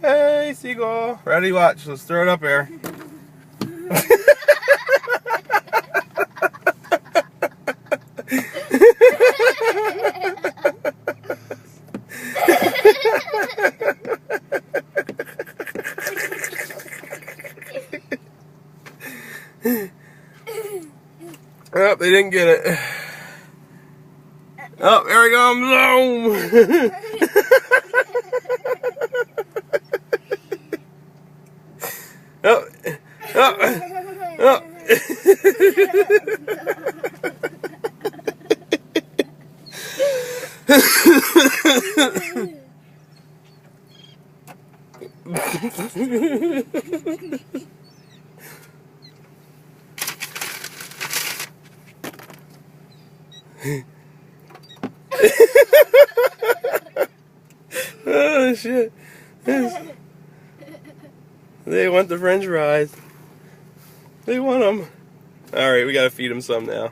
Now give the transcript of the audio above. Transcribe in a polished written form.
Hey, Seagull. Ready? Watch. Let's throw it up here. Oh, they didn't get it. Oh, there he comes. Oh, oh, oh. Oh shit. They want the french fries. They want them. Alright, we gotta feed them some now.